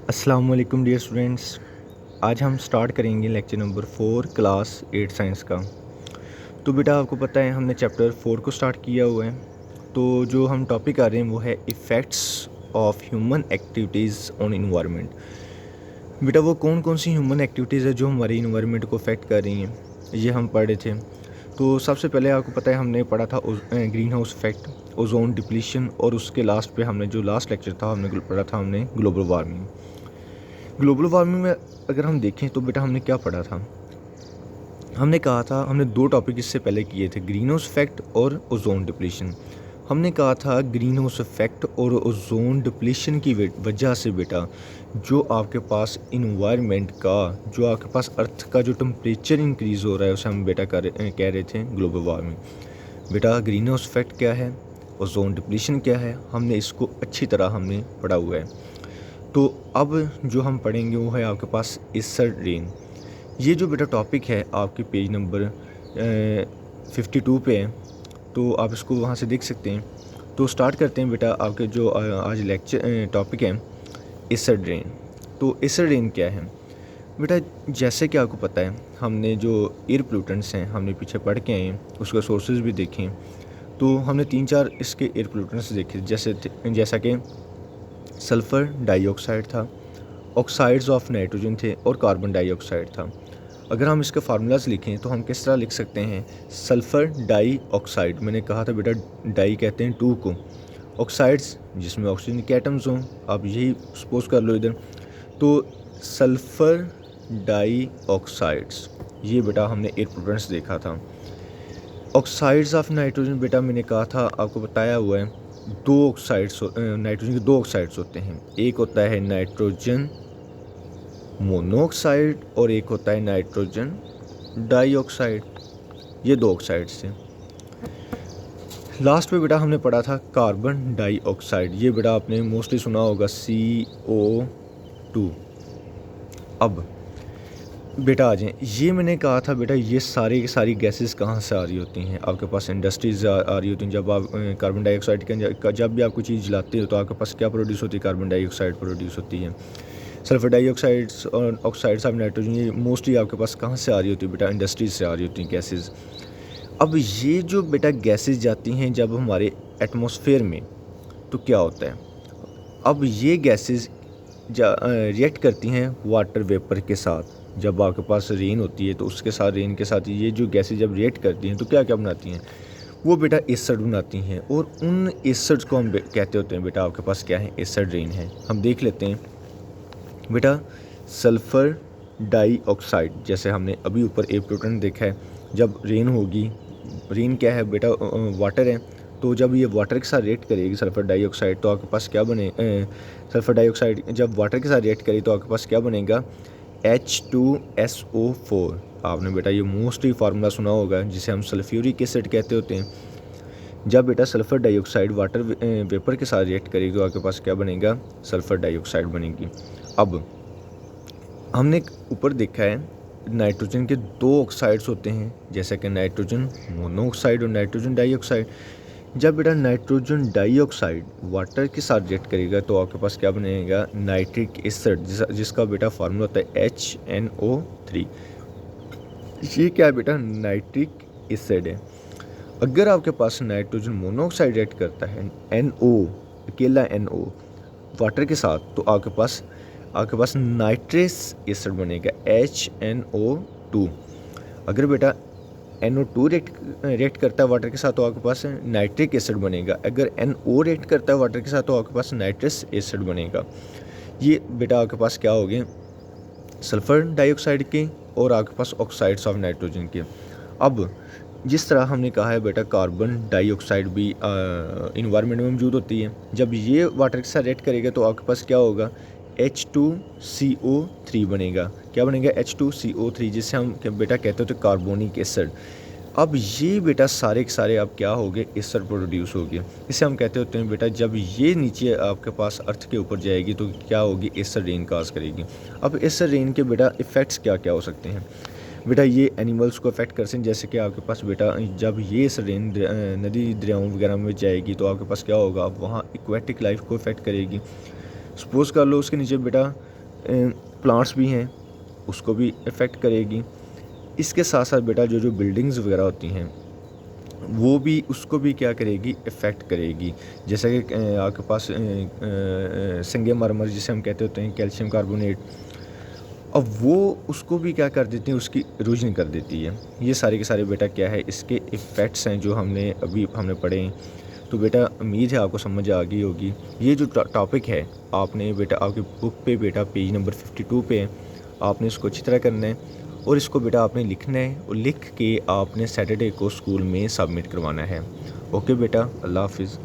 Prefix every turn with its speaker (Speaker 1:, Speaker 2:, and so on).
Speaker 1: अस्सलाम वालेकुम dear students. आज हम स्टार्ट करेंगे लेक्चर नंबर 4 क्लास 8 साइंस का। तो बेटा आपको पता है हमने चैप्टर 4 को स्टार्ट किया हुआ है। तो जो हम टॉपिक आ रहे हैं वो है effects of human activities on environment. बेटा वो कौन कौन सी ह्यूमन एक्टिविटीज़ है जो हमारे इन्वायरमेंट को अफेक्ट कर रही हैं, ये हम पढ़ रहे थे। तो सबसे पहले आपको पता है हमने पढ़ा था green house effect, ozone depletion, और उसके लास्ट पे हमने जो लास्ट लेक्चर था हमने पढ़ा था हमने ग्लोबल वार्मिंग। ग्लोबल वार्मिंग में अगर हम देखें तो बेटा हमने क्या पढ़ा था, हमने कहा था हमने दो टॉपिक इससे पहले किए थे, ग्रीन हाउस इफेक्ट और ओजोन डिप्लीशन। हमने कहा था ग्रीन हाउस इफेक्ट और ओजोन डिप्लीशन की वजह से बेटा जो आपके पास इन्वायरमेंट का, जो आपके पास अर्थ का जो टेम्परेचर इंक्रीज़ हो रहा है उसे हम बेटा कह रहे थे ग्लोबल वार्मिंग। बेटा ग्रीन हाउस इफेक्ट क्या है, ओजोन डिप्लीशन क्या है, हमने इसको अच्छी तरह हमने पढ़ा हुआ है। तो अब जो हम पढ़ेंगे वो है आपके पास एसिड रेन। ये जो बेटा टॉपिक है आपके पेज नंबर 52 पे है, तो आप इसको वहाँ से देख सकते हैं। तो स्टार्ट करते हैं बेटा आपके जो आज लेक्चर टॉपिक है एसिड रेन। तो एसिड रेन क्या है बेटा, जैसे कि आपको पता है हमने जो एयर पोल्यूटेंट्स हैं हमने पीछे पढ़ के आए हैं, उसका सोर्सेज भी देखें। तो हमने 3-4 इसके एयर पोल्यूटेंट्स देखे, जैसा कि सल्फ़र डाइऑक्साइड था, ऑक्साइड्स ऑफ नाइट्रोजन थे और कार्बन डाइऑक्साइड था। अगर हम इसके फार्मूलाज लिखें तो हम किस तरह लिख सकते हैं, सल्फ़र डाई ऑक्साइड, मैंने कहा था बेटा डाई कहते हैं 2 को, ऑक्साइड्स जिसमें ऑक्सीजन के एटम्स हों, आप यही सपोज कर लो इधर। तो सल्फ़र डाई ऑक्साइड्स, ये बेटा हमने एयर पोल्यूटेंट्स देखा था। ऑक्साइड्स ऑफ नाइट्रोजन बेटा मैंने कहा था आपको बताया हुआ है, दो ऑक्साइड्स नाइट्रोजन के दो ऑक्साइड्स होते हैं, एक होता है नाइट्रोजन मोनोऑक्साइड और एक होता है नाइट्रोजन डाइऑक्साइड। ये दो ऑक्साइड्स थे। लास्ट पे बेटा हमने पढ़ा था कार्बन डाइऑक्साइड, ये बेटा आपने मोस्टली सुना होगा CO2। अब बेटा आ जाएँ, ये मैंने कहा था बेटा ये सारी की सारी गैसेस कहाँ से आ रही होती हैं, आपके पास इंडस्ट्रीज आ रही होती हैं। जब आप कार्बन डाइऑक्साइड का जब भी आप कोई चीज़ जलाते हो तो आपके पास क्या प्रोड्यूस होती है, कार्बन डाइऑक्साइड प्रोड्यूस होती है। सल्फर डाइऑक्साइड्स और ऑक्साइड्स ऑफ नाइट्रोजन ये मोस्टली आपके पास कहाँ से आ रही होती है बेटा, इंडस्ट्रीज से आ रही होती हैं गैसेज़। अब ये जो बेटा गैसेज़ जाती हैं जब हमारे एटमॉस्फेयर में, तो क्या होता है, अब ये गैसेज़ रिएक्ट करती हैं वाटर वेपर के साथ। जब आपके पास रेन होती है तो उसके साथ, रेन के साथ ये जो गैसेज जब रिएक्ट करती हैं तो क्या क्या बनाती हैं, वो बेटा एसिड बनाती हैं। और उन एसिड्स को हम कहते होते हैं बेटा आपके पास क्या है, एसिड रेन है। हम देख लेते हैं बेटा सल्फ़र डाइऑक्साइड, जैसे हमने अभी ऊपर एयर पोल्यूटेंट देखा है, जब रेन होगी, रेन क्या है बेटा वाटर है, तो जब ये वाटर के साथ रिएक्ट करेगी सल्फ़र डाइऑक्साइड तो आपके पास क्या बने, सल्फ़र डाइऑक्साइड जब वाटर के साथ रिएक्ट करेगी तो आपके पास क्या बनेगा, H2SO4। आपने बेटा ये मोस्टली फार्मूला सुना होगा जिसे हम सल्फ्यूरिक एसिड कहते होते हैं। जब बेटा सल्फ़र डाइऑक्साइड वाटर वेपर के साथ रिएक्ट करेगी तो आपके पास क्या बनेगा, सल्फ़र डाइऑक्साइड बनेगी। अब हमने ऊपर देखा है नाइट्रोजन के दो ऑक्साइड्स होते हैं, जैसे कि नाइट्रोजन मोनोऑक्साइड और नाइट्रोजन डाइऑक्साइड। जब बेटा नाइट्रोजन डाइऑक्साइड वाटर के साथ रिएक्ट करेगा तो आपके पास क्या बनेगा, नाइट्रिक एसिड, जिसका बेटा फार्मूला होता है HNO3। ये क्या है बेटा, नाइट्रिक एसिड है। अगर आपके पास नाइट्रोजन मोनोऑक्साइड रिएक्ट करता है NO, अकेला NO वाटर के साथ, तो आपके पास नाइट्रस एसिड बनेगा HNO2। अगर बेटा NO2 रिएक्ट करता है वाटर के साथ तो आपके पास नाइट्रिक एसिड बनेगा। अगर NO रिएक्ट करता है वाटर के साथ तो आपके पास नाइट्रस एसिड बनेगा। ये बेटा आपके पास क्या हो गए, सल्फ़र डाइऑक्साइड के और आपके पास ऑक्साइड्स ऑफ नाइट्रोजन के। अब जिस तरह हमने कहा है बेटा कार्बन डाइऑक्साइड भी इन्वायरमेंट में मौजूद होती है, जब ये वाटर के साथ रिएक्ट करेगा तो आपके पास क्या होगा, H2CO3 बनेगा। क्या बनेगा, H2CO3, जिससे हम बेटा कहते होते कार्बोनिक एसिड। अब ये बेटा सारे के सारे अब क्या हो गए, एसिड प्रोड्यूस हो गए। इसे हम कहते होते हैं बेटा जब ये नीचे आपके पास अर्थ के ऊपर जाएगी तो क्या होगी, एसिड रेन काज करेगी। अब एसिड रेन के बेटा इफ़ेक्ट्स क्या क्या हो सकते हैं बेटा, ये एनिमल्स को अफेक्ट कर सकते हैं। जैसे कि आपके पास बेटा जब ये एसिड रेन नदी दरियाओं वगैरह में जाएगी तो आपके पास क्या होगा, अब वहाँ एक्वेटिक लाइफ को अफेक्ट करेगी। सपोज़ कर लो उसके नीचे बेटा प्लांट्स भी हैं उसको भी इफ़ेक्ट करेगी। इसके साथ साथ बेटा जो जो बिल्डिंग्स वगैरह होती हैं वो भी उसको भी क्या करेगी, इफ़ेक्ट करेगी। जैसे कि आपके पास संगमरमर जिसे हम कहते होते हैं, कैल्शियम कार्बोनेट, अब वो उसको भी क्या कर देती है, उसकी इरोजन कर देती है। ये सारे के सारे बेटा क्या है, इसके इफ़ेक्ट्स हैं जो हमने पढ़े हैं। तो बेटा उम्मीद है आपको समझ आ गई होगी। ये जो टॉपिक है आपने बेटा आपकी बुक पे बेटा पेज नंबर 52 पे है, आपने इसको अच्छी तरह करना है और इसको बेटा आपने लिखना है और लिख के आपने सैटरडे को स्कूल में सबमिट करवाना है। ओके बेटा, अल्लाह हाफ़िज़।